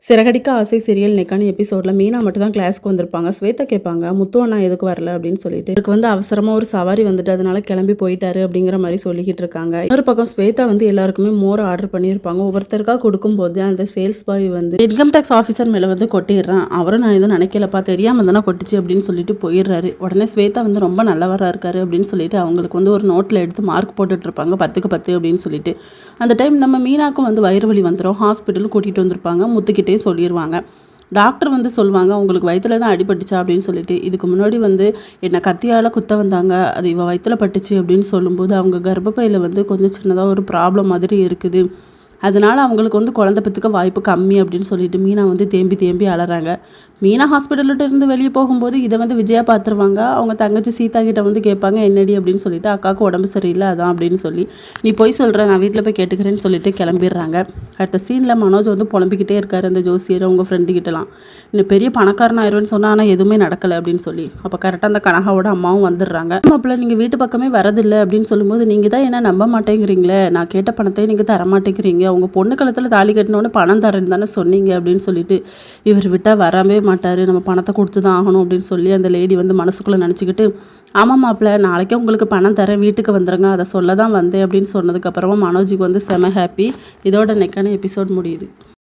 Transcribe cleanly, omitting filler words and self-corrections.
சிறகடிக்க ஆசை சீரியல் இன்னைக்கான எபிசோடில் மீனா மட்டும் தான் கிளாஸ்க்கு வந்திருப்பாங்க. ஸ்வேதா கேட்பாங்க, முத்து அண்ணா எதுக்கு வரல அப்படின்னு சொல்லிட்டு. இதுக்கு அவசரமாக ஒரு சவாரி வந்துட்டு அதனால கிளம்பி போயிட்டாரு அப்படிங்கிற மாதிரி சொல்லிக்கிட்டு இருக்காங்க. இன்னொரு பக்கம் ஸ்வேதா எல்லாருக்குமே மோர் ஆர்டர் பண்ணியிருப்பாங்க. ஒவ்வொருத்தருக்காக கொடுக்கும்போது அந்த sales boy income tax officer மேலே கொட்டிடுறான். அவரும் நான் எதுவும் நினைக்கலப்பா, தெரியாமல் தானே கொட்டுச்சு அப்படின்னு சொல்லிட்டு போயிடுறாரு. உடனே ஸ்வேதா ரொம்ப நல்லவராக இருக்காரு அப்படின்னு சொல்லிட்டு அவங்களுக்கு ஒரு நோட்டில் எடுத்து மார்க் போட்டுட்டு இருப்பாங்க, 10க்கு 10 அப்படின்னு சொல்லிட்டு. அந்த டைம் நம்ம மீனாக்கும் வயிறு வலி வந்துடும். ஹாஸ்பிட்டல் கூட்டிகிட்டு வந்திருப்பாங்க. முத்துக்கிட்டே சொல்லிடுவாங்க. டாக்டர் சொல்லுவாங்க, உங்களுக்கு வயிற்றுல தான் அடிபட்டுச்சா அப்படின்னு சொல்லிட்டு. இதுக்கு முன்னாடி என்னை கத்தியால் குத்த வந்தாங்க, அது இவ வயிற்றுல பட்டுச்சு அப்படின்னு சொல்லும்போது அவங்க கர்ப்பப்பையில் கொஞ்சம் சின்னதாக ஒரு ப்ராப்ளம் மாதிரி இருக்குது, அதனால் அவங்களுக்கு குழந்தை பெற்றுக்க வாய்ப்பு கம்மி அப்படின்னு சொல்லிட்டு மீனா தேம்பி தேம்பி அலறாங்க. மீனா ஹாஸ்பிட்டல்கிட்ட இருந்து வெளியே போகும்போது இதை விஜயா பார்த்துருவாங்க. அவங்க தங்கச்சி சீதா கிட்ட கேட்பாங்க, என்னடி அப்படின்னு சொல்லிட்டு. அக்காவுக்கு உடம்பு சரியில்லை அதான் அப்படின்னு சொல்லி. நீ போய் சொல்கிற, நான் வீட்டில் போய் கேட்டுக்கிறேன்னு சொல்லிட்டு கிளம்பிடுறாங்க. அடுத்த சீனில் மனோஜ் புலம்பிக்கிட்டே இருக்காரு, அந்த ஜோசியர் உங்கள் ஃப்ரெண்டுக்கிட்டலாம். இன்னும் பெரிய பணக்காரன் ஆயிடுவேன்னு சொன்னால் ஆனால் எதுவுமே நடக்கலை அப்படின்னு சொல்லி. அப்போ கரெக்டாக அந்த கனகாவோட அம்மாவும் வந்துடுறாங்க. மாப்பிள்ள நீங்கள் வீட்டு பக்கமே வரதில்லை அப்படின்னு சொல்லும்போது, நீங்கள் தான் என்ன நம்ப மாட்டேங்கிறீங்களே, நான் கேட்ட பணத்தை நீங்கள் தர மாட்டேங்கிறீங்க, அவங்க பொண்ணு கழுத்தில் தாலி கட்டினோன்னு பணம் தரேன்னு தானே சொன்னீங்க அப்படின்னு சொல்லிட்டு. இவர் விட்டால் வரவே மாட்டார், நம்ம பணத்தை கொடுத்து தான் ஆகணும் அப்படின்னு சொல்லி அந்த லேடி மனசுக்குள்ளே நினச்சிக்கிட்டு, ஆமாம் மாப்பிள்ள, நாளைக்கே உங்களுக்கு பணம் தரேன், வீட்டுக்கு வந்துடுங்க, அதை சொல்ல தான் வந்தேன் அப்படின்னு சொன்னதுக்கப்புறமா மனோஜுக்கு செம ஹாப்பி. இதோட நெக்கான எபிசோட் முடியுது.